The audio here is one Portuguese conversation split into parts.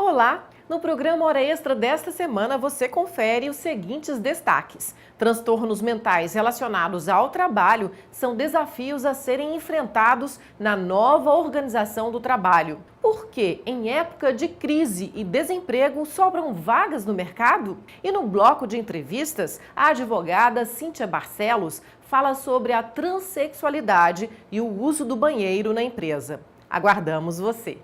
Olá! No programa Hora Extra desta semana você confere os seguintes destaques. Transtornos mentais relacionados ao trabalho são desafios a serem enfrentados na nova organização do trabalho. Por que, em época de crise e desemprego, sobram vagas no mercado? E no bloco de entrevistas, a advogada Cíntia Barcelos fala sobre a transexualidade e o uso do banheiro na empresa. Aguardamos você!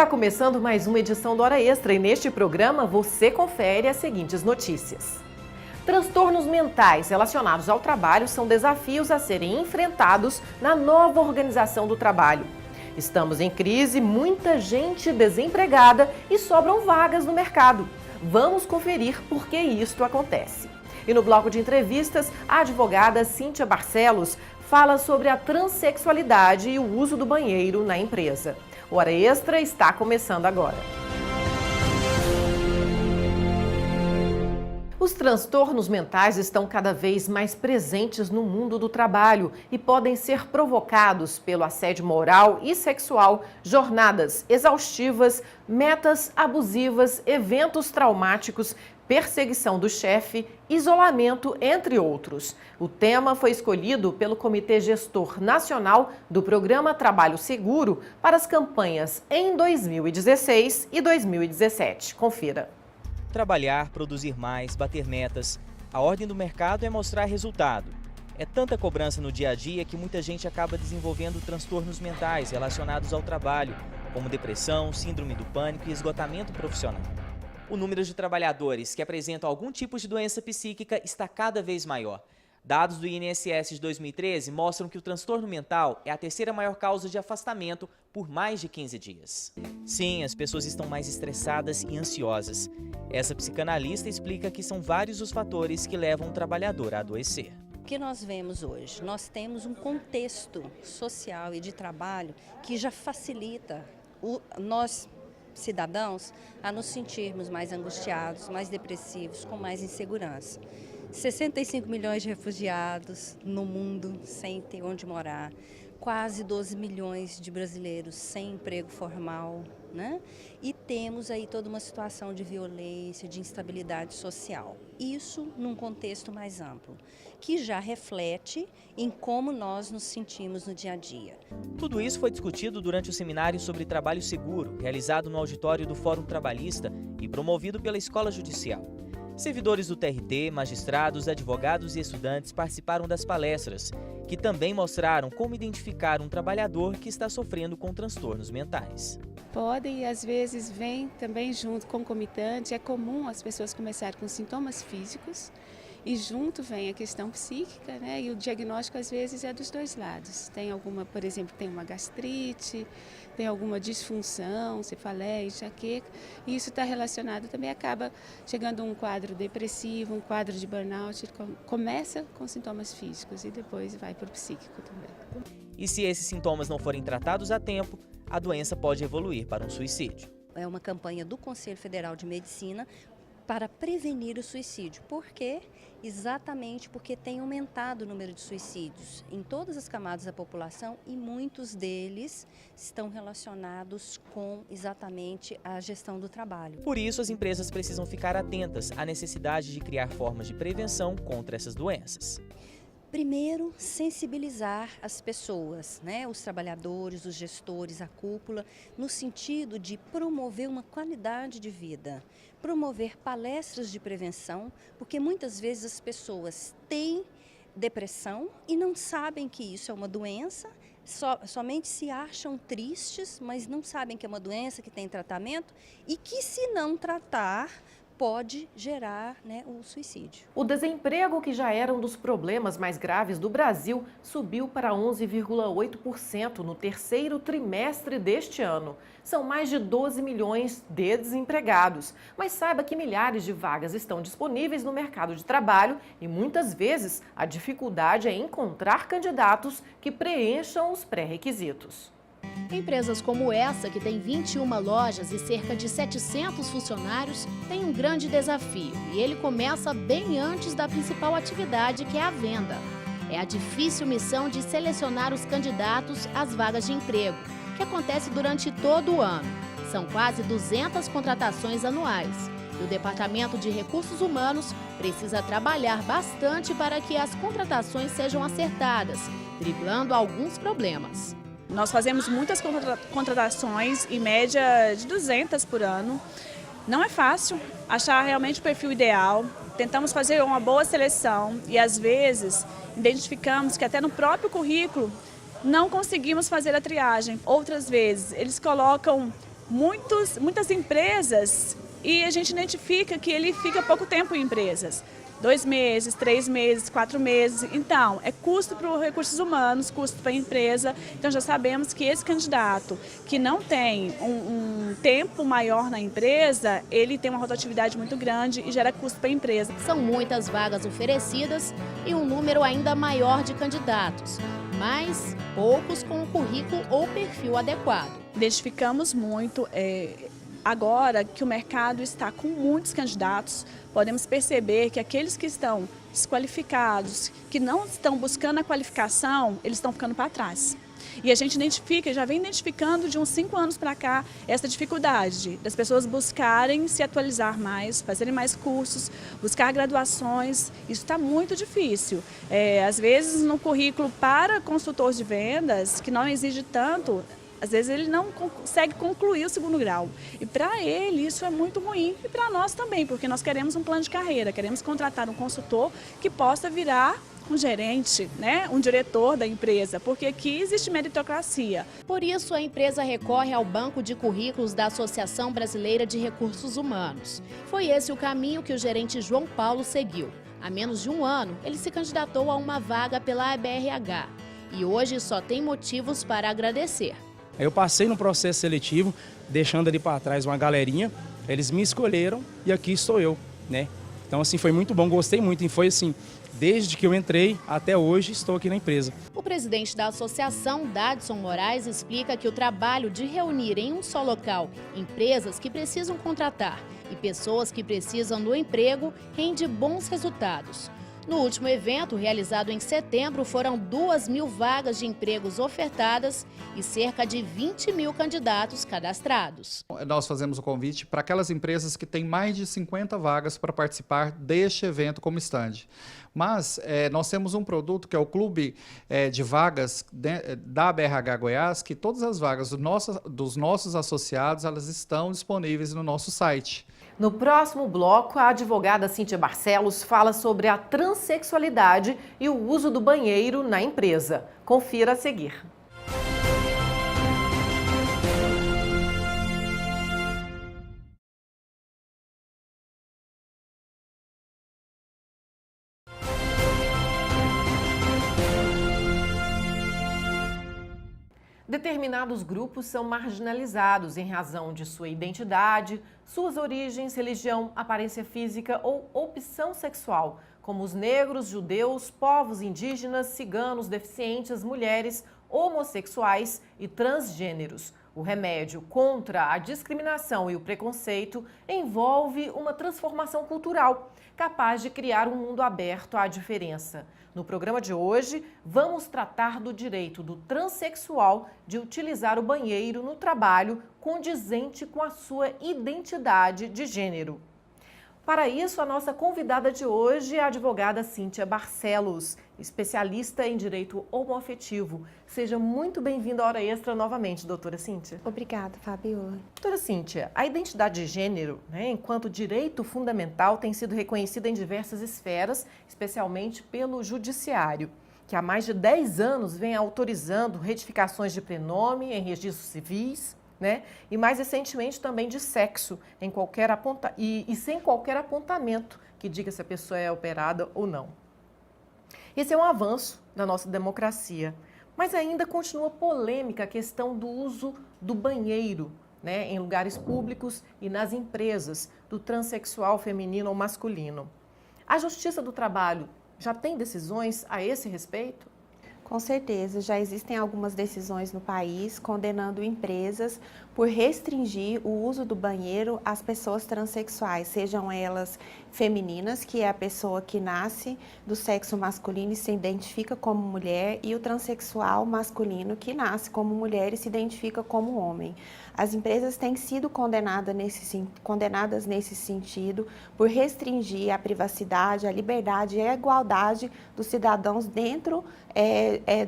Está começando mais uma edição do Hora Extra e neste programa você confere as seguintes notícias. Transtornos mentais relacionados ao trabalho são desafios a serem enfrentados na nova organização do trabalho. Estamos em crise, muita gente desempregada e sobram vagas no mercado. Vamos conferir por que isto acontece. E no bloco de entrevistas, a advogada Cíntia Barcelos fala sobre a transexualidade e o uso do banheiro na empresa. O Hora Extra está começando agora. Os transtornos mentais estão cada vez mais presentes no mundo do trabalho e podem ser provocados pelo assédio moral e sexual, jornadas exaustivas, metas abusivas, eventos traumáticos, perseguição do chefe, isolamento, entre outros. O tema foi escolhido pelo Comitê Gestor Nacional do Programa Trabalho Seguro para as campanhas em 2016 e 2017. Confira. Trabalhar, produzir mais, bater metas. A ordem do mercado é mostrar resultado. É tanta cobrança no dia a dia que muita gente acaba desenvolvendo transtornos mentais relacionados ao trabalho, como depressão, síndrome do pânico e esgotamento profissional. O número de trabalhadores que apresentam algum tipo de doença psíquica está cada vez maior. Dados do INSS de 2013 mostram que o transtorno mental é a terceira maior causa de afastamento por mais de 15 dias. Sim, as pessoas estão mais estressadas e ansiosas. Essa psicanalista explica que são vários os fatores que levam o trabalhador a adoecer. O que nós vemos hoje? Nós temos um contexto social e de trabalho que já facilita nós cidadãos a nos sentirmos mais angustiados, mais depressivos, com mais insegurança. 65 milhões de refugiados no mundo sem ter onde morar, quase 12 milhões de brasileiros sem emprego formal, né? E temos aí toda uma situação de violência, de instabilidade social. Isso num contexto mais amplo, que já reflete em como nós nos sentimos no dia a dia. Tudo isso foi discutido durante o seminário sobre trabalho seguro, realizado no auditório do Fórum Trabalhista e promovido pela Escola Judicial. Servidores do TRT, magistrados, advogados e estudantes participaram das palestras, que também mostraram como identificar um trabalhador que está sofrendo com transtornos mentais. Podem e às vezes vem também junto, concomitante, é comum as pessoas começarem com sintomas físicos e junto vem a questão psíquica, né? E o diagnóstico às vezes é dos dois lados. Tem alguma, por exemplo, tem uma gastrite, tem alguma disfunção, cefaleia, enxaqueca, e isso está relacionado também, acaba chegando a um quadro depressivo, um quadro de burnout, começa com sintomas físicos e depois vai para o psíquico também. E se esses sintomas não forem tratados a tempo, a doença pode evoluir para um suicídio. É uma campanha do Conselho Federal de Medicina para prevenir o suicídio. Por quê? Exatamente porque tem aumentado o número de suicídios em todas as camadas da população e muitos deles estão relacionados com exatamente a gestão do trabalho. Por isso, as empresas precisam ficar atentas à necessidade de criar formas de prevenção contra essas doenças. Primeiro, sensibilizar as pessoas, né? Os trabalhadores, os gestores, a cúpula, no sentido de promover uma qualidade de vida, promover palestras de prevenção, porque muitas vezes as pessoas têm depressão e não sabem que isso é uma doença, somente se acham tristes, mas não sabem que é uma doença que tem tratamento e que, se não tratar, pode gerar, né, o suicídio. O desemprego, que já era um dos problemas mais graves do Brasil, subiu para 11,8% no terceiro trimestre deste ano. São mais de 12 milhões de desempregados. Mas saiba que milhares de vagas estão disponíveis no mercado de trabalho e muitas vezes a dificuldade é encontrar candidatos que preencham os pré-requisitos. Empresas como essa, que tem 21 lojas e cerca de 700 funcionários, têm um grande desafio e ele começa bem antes da principal atividade, que é a venda. É a difícil missão de selecionar os candidatos às vagas de emprego, que acontece durante todo o ano. São quase 200 contratações anuais e o Departamento de Recursos Humanos precisa trabalhar bastante para que as contratações sejam acertadas, driblando alguns problemas. Nós fazemos muitas contratações, em média de 200 por ano. Não é fácil achar realmente o perfil ideal. Tentamos fazer uma boa seleção e, às vezes, identificamos que até no próprio currículo não conseguimos fazer a triagem. Outras vezes, eles colocam muitas empresas e a gente identifica que ele fica pouco tempo em empresas. 2 meses, 3 meses, 4 meses. Então, é custo para os recursos humanos, custo para a empresa. Então, já sabemos que esse candidato que não tem um tempo maior na empresa, ele tem uma rotatividade muito grande e gera custo para a empresa. São muitas vagas oferecidas e um número ainda maior de candidatos, mas poucos com o currículo ou perfil adequado. Identificamos muito. Agora que o mercado está com muitos candidatos, podemos perceber que aqueles que estão desqualificados, que não estão buscando a qualificação, eles estão ficando para trás. E a gente já vem identificando de uns 5 anos para cá essa dificuldade das pessoas buscarem se atualizar mais, fazerem mais cursos, buscar graduações. Isso está muito difícil. Às vezes no currículo para consultor de vendas, que não exige tanto, às vezes ele não consegue concluir o 2º grau. E para ele isso é muito ruim e para nós também, porque nós queremos um plano de carreira, queremos contratar um consultor que possa virar um gerente, né? Um diretor da empresa, porque aqui existe meritocracia. Por isso, a empresa recorre ao banco de currículos da Associação Brasileira de Recursos Humanos. Foi esse o caminho que o gerente João Paulo seguiu. Há menos de um ano, ele se candidatou a uma vaga pela ABRH e hoje só tem motivos para agradecer. Eu passei no processo seletivo, deixando ali para trás uma galerinha, eles me escolheram e aqui estou eu, né? Então, assim, foi muito bom, gostei muito e foi assim, desde que eu entrei até hoje, estou aqui na empresa. O presidente da associação, Dadson Moraes, explica que o trabalho de reunir em um só local empresas que precisam contratar e pessoas que precisam do emprego rende bons resultados. No último evento, realizado em setembro, foram 2.000 vagas de empregos ofertadas e cerca de 20.000 candidatos cadastrados. Nós fazemos o convite para aquelas empresas que têm mais de 50 vagas para participar deste evento como stand. Mas nós temos um produto que é o Clube de Vagas da BRH Goiás, que todas as vagas dos nossos associados, elas estão disponíveis no nosso site. No próximo bloco, a advogada Cíntia Barcelos fala sobre a transexualidade e o uso do banheiro na empresa. Confira a seguir. Determinados grupos são marginalizados em razão de sua identidade, suas origens, religião, aparência física ou opção sexual, como os negros, judeus, povos indígenas, ciganos, deficientes, mulheres, homossexuais e transgêneros. O remédio contra a discriminação e o preconceito envolve uma transformação cultural, capaz de criar um mundo aberto à diferença. No programa de hoje, vamos tratar do direito do transexual de utilizar o banheiro no trabalho condizente com a sua identidade de gênero. Para isso, a nossa convidada de hoje é a advogada Cíntia Barcelos, especialista em direito homoafetivo. Seja muito bem-vinda à Hora Extra novamente, doutora Cíntia. Obrigada, Fabiola. Doutora Cíntia, a identidade de gênero, enquanto direito fundamental, tem sido reconhecida em diversas esferas, especialmente pelo Judiciário, que há mais de 10 anos vem autorizando retificações de prenome em registros civis, né? E mais recentemente também de sexo, em qualquer e sem qualquer apontamento que diga se a pessoa é operada ou não. Esse é um avanço da nossa democracia, mas ainda continua polêmica a questão do uso do banheiro, né, em lugares públicos e nas empresas, do transexual feminino ou masculino. A Justiça do Trabalho já tem decisões a esse respeito? Com certeza, já existem algumas decisões no país condenando empresas por restringir o uso do banheiro às pessoas transexuais, sejam elas femininas, que é a pessoa que nasce do sexo masculino e se identifica como mulher, e o transexual masculino, que nasce como mulher e se identifica como homem. As empresas têm sido condenadas nesse sentido por restringir a privacidade, a liberdade e a igualdade dos cidadãos dentro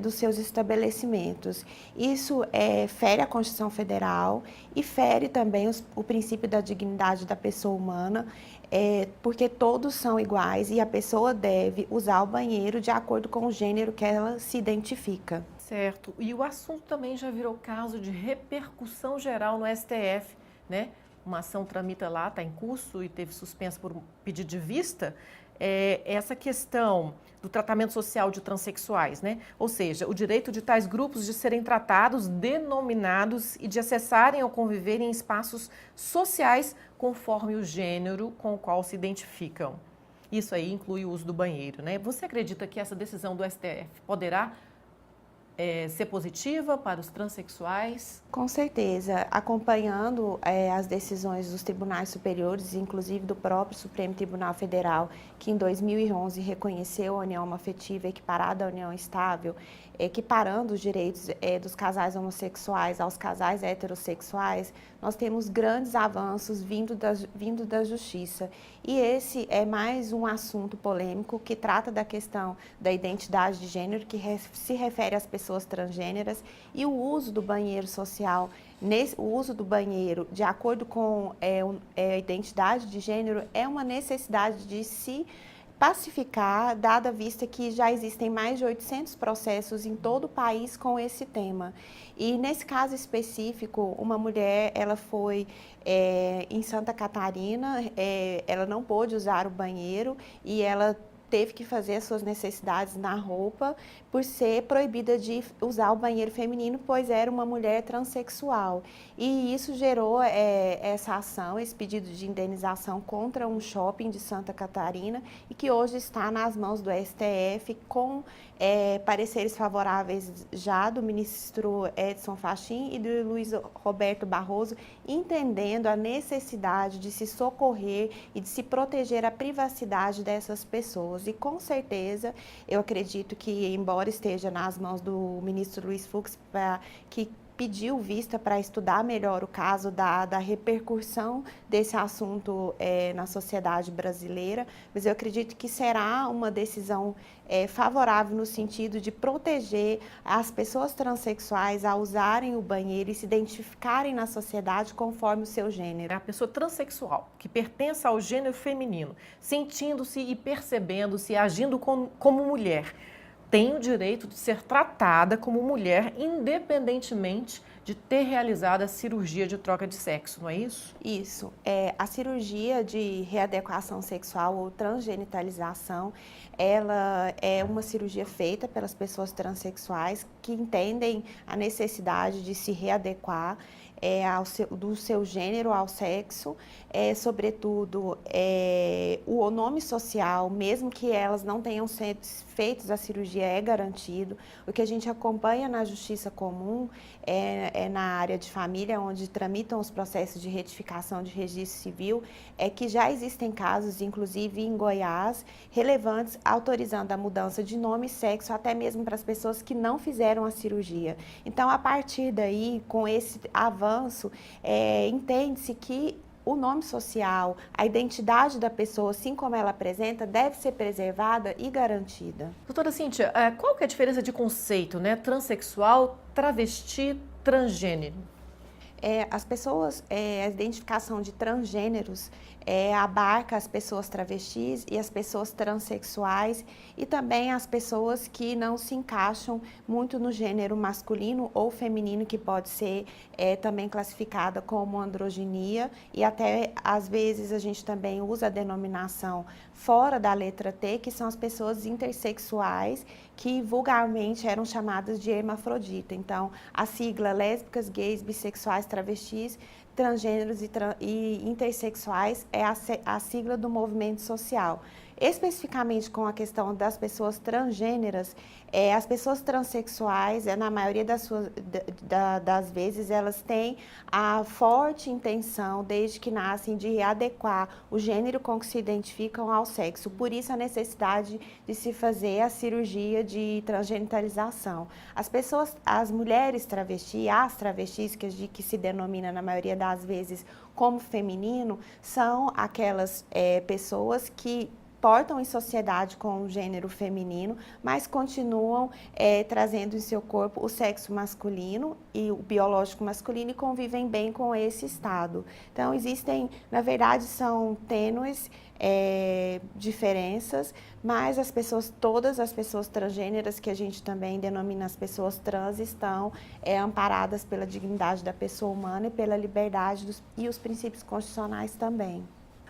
dos seus estabelecimentos. Isso fere a Constituição Federal e fere também o princípio da dignidade da pessoa humana, porque todos são iguais e a pessoa deve usar o banheiro de acordo com o gênero que ela se identifica. Certo. E o assunto também já virou caso de repercussão geral no STF, né? Uma ação tramita lá, está em curso e teve suspensa por um pedido de vista. Essa questão do tratamento social de transexuais, né? Ou seja, o direito de tais grupos de serem tratados, denominados e de acessarem ou conviverem em espaços sociais conforme o gênero com o qual se identificam. Isso aí inclui o uso do banheiro, né? Você acredita que essa decisão do STF poderá ser positiva para os transexuais? Com certeza, acompanhando as decisões dos tribunais superiores, inclusive do próprio Supremo Tribunal Federal, que em 2011 reconheceu a união afetiva equiparada à união estável, equiparando os direitos dos casais homossexuais aos casais heterossexuais, nós temos grandes avanços vindo da Justiça. E esse é mais um assunto polêmico que trata da questão da identidade de gênero, que se refere às pessoas transgêneras, e o uso do banheiro social. O uso do banheiro, de acordo com a identidade de gênero, é uma necessidade de se pacificar, dada a vista que já existem mais de 800 processos em todo o país com esse tema. E nesse caso específico, uma mulher, ela foi em Santa Catarina, ela não pôde usar o banheiro e ela teve que fazer as suas necessidades na roupa por ser proibida de usar o banheiro feminino, pois era uma mulher transexual. E isso gerou essa ação, esse pedido de indenização contra um shopping de Santa Catarina e que hoje está nas mãos do STF com pareceres favoráveis já do ministro Edson Fachin e do Luiz Roberto Barroso, entendendo a necessidade de se socorrer e de se proteger a privacidade dessas pessoas. E com certeza, eu acredito que, embora esteja nas mãos do ministro Luiz Fux, que pediu vista para estudar melhor o caso da repercussão desse assunto na sociedade brasileira, mas eu acredito que será uma decisão favorável no sentido de proteger as pessoas transexuais a usarem o banheiro e se identificarem na sociedade conforme o seu gênero. A pessoa transexual, que pertence ao gênero feminino, sentindo-se e percebendo-se, agindo como mulher, tem o direito de ser tratada como mulher, independentemente de ter realizado a cirurgia de troca de sexo, não é isso? Isso. A cirurgia de readequação sexual ou transgenitalização, ela é uma cirurgia feita pelas pessoas transexuais que entendem a necessidade de se readequar do seu gênero ao sexo, sobretudo o nome social, mesmo que elas não tenham sido feitas a cirurgia, é garantido. O que a gente acompanha na Justiça Comum na área de família, onde tramitam os processos de retificação de registro civil, é que já existem casos, inclusive em Goiás, relevantes, autorizando a mudança de nome e sexo, até mesmo para as pessoas que não fizeram a cirurgia. Então, a partir daí, com esse avanço, entende-se que o nome social, a identidade da pessoa, assim como ela apresenta, deve ser preservada e garantida. Doutora Cíntia, qual que é a diferença de conceito, né? Transsexual, travesti, transgênero? As pessoas, a identificação de transgêneros abarca as pessoas travestis e as pessoas transexuais e também as pessoas que não se encaixam muito no gênero masculino ou feminino, que pode ser também classificada como androginia, e até às vezes a gente também usa a denominação fora da letra T, que são as pessoas intersexuais, que vulgarmente eram chamadas de hermafrodita. Então, a sigla lésbicas, gays, bissexuais, travestis, transgêneros e intersexuais é a sigla do movimento social. Especificamente com a questão das pessoas transgêneras, as pessoas transexuais, na maioria das vezes, elas têm a forte intenção, desde que nascem, de readequar o gênero com que se identificam ao sexo. Por isso, a necessidade de se fazer a cirurgia de transgenitalização. As mulheres travestis, as travestis, que se denomina, na maioria das vezes, como feminino, são aquelas pessoas que portam em sociedade com o gênero feminino, mas continuam trazendo em seu corpo o sexo masculino e o biológico masculino e convivem bem com esse estado. Então, existem, na verdade, são tênues diferenças, mas todas as pessoas transgêneras, que a gente também denomina as pessoas trans, estão amparadas pela dignidade da pessoa humana e pela liberdade e os princípios constitucionais também.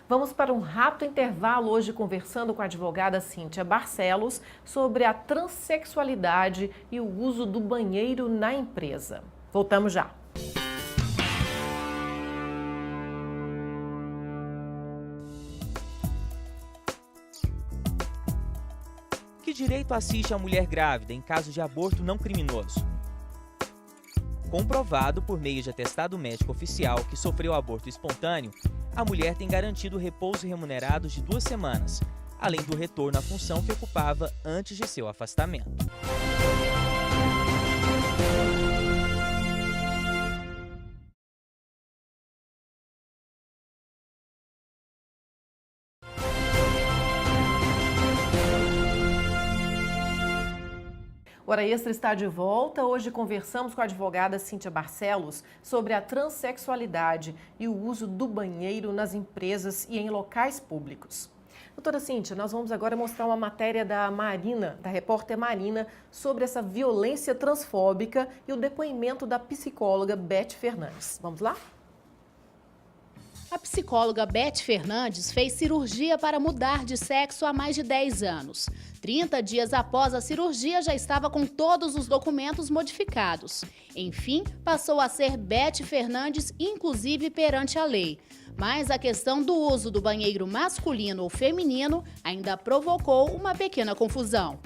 Vamos para um rápido intervalo hoje conversando com a advogada Cíntia Barcelos sobre a transexualidade e o uso do banheiro na empresa. Voltamos já. Que direito assiste a mulher grávida em caso de aborto não criminoso? Comprovado por meio de atestado médico oficial que sofreu aborto espontâneo, a mulher tem garantido repouso remunerado de 2 semanas, além do retorno à função que ocupava antes de seu afastamento. O Hora Extra está de volta. Hoje conversamos com a advogada Cíntia Barcelos sobre a transexualidade e o uso do banheiro nas empresas e em locais públicos. Doutora Cíntia, nós vamos agora mostrar uma matéria da Marina, da repórter Marina, sobre essa violência transfóbica e o depoimento da psicóloga Beth Fernandes. Vamos lá? A psicóloga Beth Fernandes fez cirurgia para mudar de sexo há mais de 10 anos. 30 dias após a cirurgia, já estava com todos os documentos modificados. Enfim, passou a ser Beth Fernandes, inclusive perante a lei. Mas a questão do uso do banheiro masculino ou feminino ainda provocou uma pequena confusão.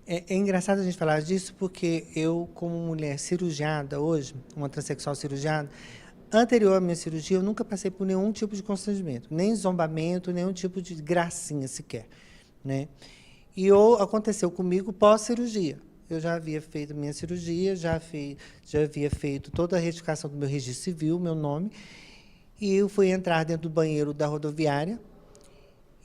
É engraçado a gente falar disso porque eu, como mulher cirurgiada hoje, uma transexual cirurgiada, anterior à minha cirurgia, eu nunca passei por nenhum tipo de constrangimento, nem zombamento, nenhum tipo de gracinha sequer, né? E aconteceu comigo pós-cirurgia. Eu já havia feito a minha cirurgia, já havia feito toda a retificação do meu registro civil, meu nome, e eu fui entrar dentro do banheiro da rodoviária,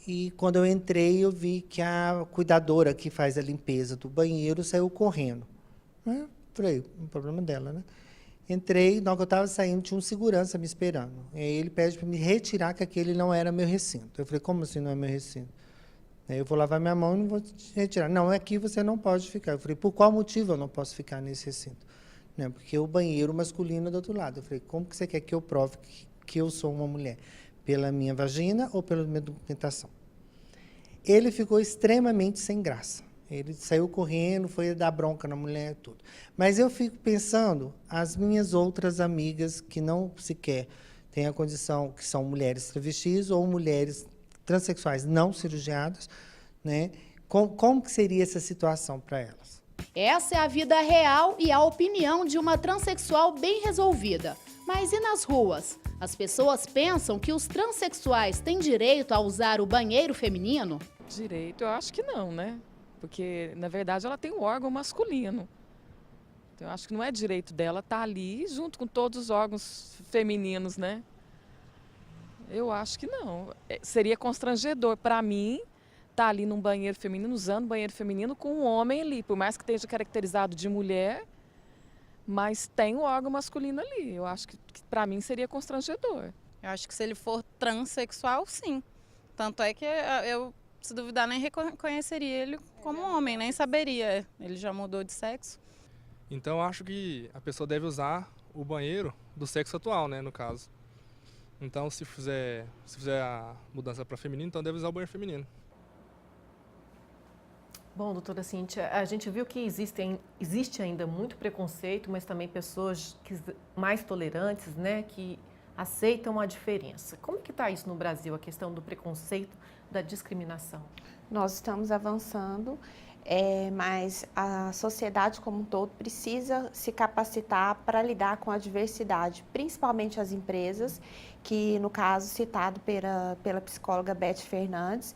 e quando eu entrei, eu vi que a cuidadora que faz a limpeza do banheiro saiu correndo. Falei, um problema dela, né? Entrei, na hora que eu estava saindo, tinha um segurança me esperando. E aí ele pede para me retirar, que aquele não era meu recinto. Eu falei, como assim não é meu recinto? Aí eu vou lavar minha mão e não vou te retirar. Não, aqui você não pode ficar. Eu falei, por qual motivo eu não posso ficar nesse recinto? Não, porque o banheiro masculino é do outro lado. Eu falei, como que você quer que eu prove que eu sou uma mulher? Pela minha vagina ou pela minha documentação? Ele ficou extremamente sem graça. Ele saiu correndo, foi dar bronca na mulher, tudo. Mas eu fico pensando, as minhas outras amigas que não sequer têm a condição, que são mulheres travestis ou mulheres transexuais não cirurgiadas, né? Como que seria essa situação para elas? Essa é a vida real e a opinião de uma transexual bem resolvida. Mas e nas ruas? As pessoas pensam que os transexuais têm direito a usar o banheiro feminino? Direito, eu acho que não, né? Porque, na verdade, ela tem um órgão masculino. Então, eu acho que não é direito dela estar ali junto com todos os órgãos femininos, né? Eu acho que não. Seria constrangedor para mim estar ali num banheiro feminino, usando banheiro feminino com um homem ali. Por mais que esteja caracterizado de mulher, mas tem um órgão masculino ali. Eu acho que para mim seria constrangedor. Eu acho que se ele for transexual, sim. Tanto é que eu, se duvidar, nem reconheceria ele como homem, nem saberia. Ele já mudou de sexo. Então eu acho que a pessoa deve usar o banheiro do sexo atual, né, no caso. Então se fizer a mudança para feminino, então deve usar o banheiro feminino. Bom, doutora Cíntia, a gente viu que existe ainda muito preconceito, mas também pessoas mais tolerantes, né, que aceitam a diferença. Como que está isso no Brasil, a questão do preconceito, da discriminação? Nós estamos avançando, mas a sociedade como um todo precisa se capacitar para lidar com a diversidade, principalmente as empresas, que no caso citado pela psicóloga Beth Fernandes,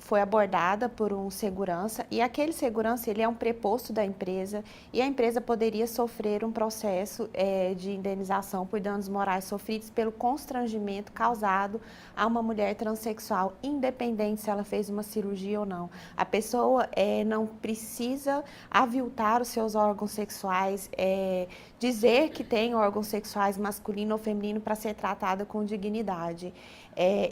foi abordada por um segurança, e aquele segurança ele é um preposto da empresa, e a empresa poderia sofrer um processo de indenização por danos morais sofridos pelo constrangimento causado a uma mulher transexual, independente se ela fez uma cirurgia ou não. A pessoa não precisa aviltar os seus órgãos sexuais, dizer que tem órgãos sexuais masculino ou feminino para ser tratada com dignidade.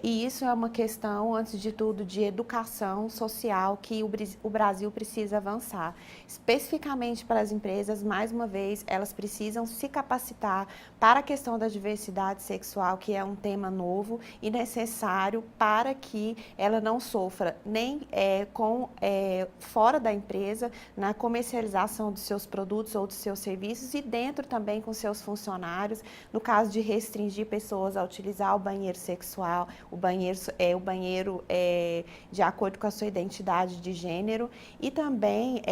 E isso é uma questão, antes de tudo, de educação social que o Brasil precisa avançar. Especificamente para as empresas, mais uma vez, elas precisam se capacitar para a questão da diversidade sexual, que é um tema novo e necessário para que ela não sofra nem fora da empresa, na comercialização dos seus produtos ou dos seus serviços, e dentro também com seus funcionários, no caso de restringir pessoas a utilizar o banheiro sexual, o banheiro de acordo com a sua identidade de gênero, e também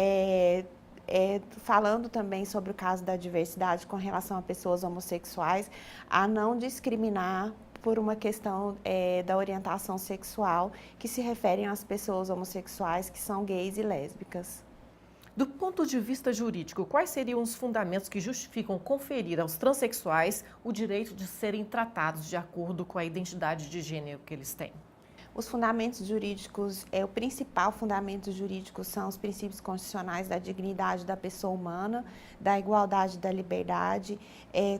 falando também sobre o caso da diversidade com relação a pessoas homossexuais, a não discriminar por uma questão da orientação sexual, que se referem às pessoas homossexuais que são gays e lésbicas. Do ponto de vista jurídico, quais seriam os fundamentos que justificam conferir aos transexuais o direito de serem tratados de acordo com a identidade de gênero que eles têm? Os fundamentos jurídicos, o principal fundamento jurídico são os princípios constitucionais da dignidade da pessoa humana, da igualdade e da liberdade,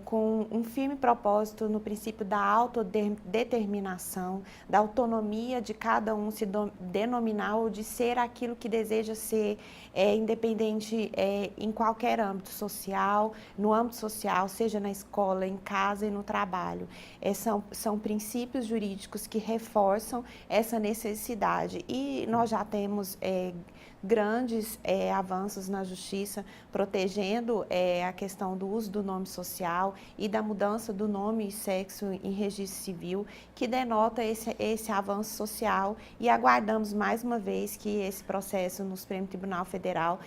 com um firme propósito no princípio da autodeterminação, da autonomia de cada um se denominar ou de ser aquilo que deseja ser, independente em qualquer âmbito social, no âmbito social, seja na escola, em casa e no trabalho. São princípios jurídicos que reforçam essa necessidade, e nós já temos grandes avanços na justiça protegendo a questão do uso do nome social e da mudança do nome e sexo em registro civil, que denota esse avanço social, e aguardamos mais uma vez que esse processo no Supremo Tribunal Federal,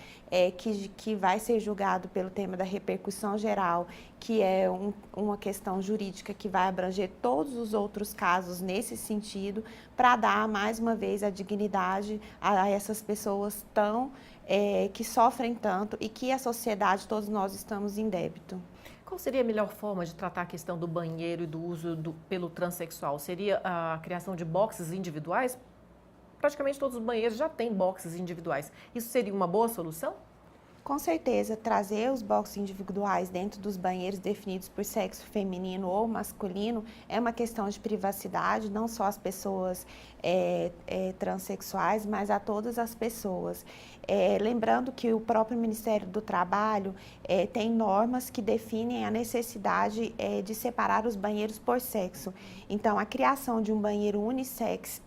que vai ser julgado pelo tema da repercussão geral, que é uma questão jurídica que vai abranger todos os outros casos nesse sentido, para dar mais uma vez a dignidade a essas pessoas que sofrem tanto e que a sociedade, todos nós estamos em débito. Qual seria a melhor forma de tratar a questão do banheiro e do uso pelo transexual? Seria a criação de boxes individuais? Praticamente todos os banheiros já têm boxes individuais. Isso seria uma boa solução? Com certeza, trazer os boxes individuais dentro dos banheiros definidos por sexo feminino ou masculino é uma questão de privacidade, não só às pessoas transexuais, mas a todas as pessoas. Lembrando que o próprio Ministério do Trabalho tem normas que definem a necessidade de separar os banheiros por sexo. Então, a criação de um banheiro unissex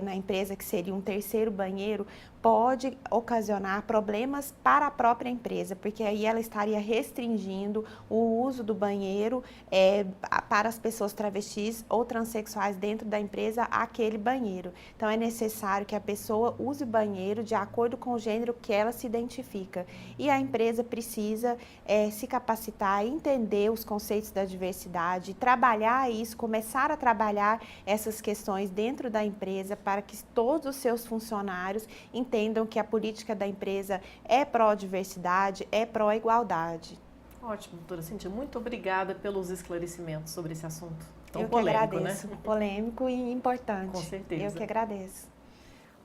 na empresa, que seria um terceiro banheiro, pode ocasionar problemas para a própria empresa, porque aí ela estaria restringindo o uso do banheiro para as pessoas travestis ou transexuais dentro da empresa, aquele banheiro. Então, é necessário que a pessoa use o banheiro de acordo com o gênero que ela se identifica. E a empresa precisa se capacitar, entender os conceitos da diversidade, trabalhar isso, começar a trabalhar essas questões dentro da empresa, para que todos os seus funcionários entendam que a política da empresa é pró-diversidade, é pró-igualdade. Ótimo, doutora Cíntia. Muito obrigada pelos esclarecimentos sobre esse assunto tão polêmico, polêmico, que agradeço, né? Polêmico e importante. Com certeza. Eu que agradeço.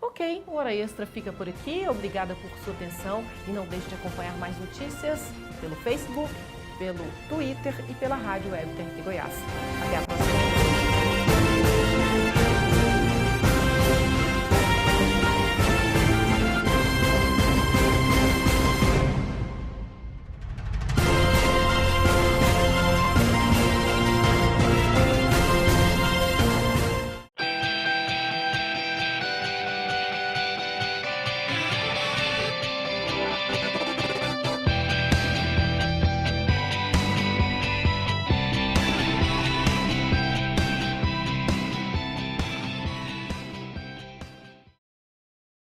Ok, o Hora Extra fica por aqui. Obrigada por sua atenção e não deixe de acompanhar mais notícias pelo Facebook, pelo Twitter e pela Rádio Web TRT Goiás. Até a próxima. Música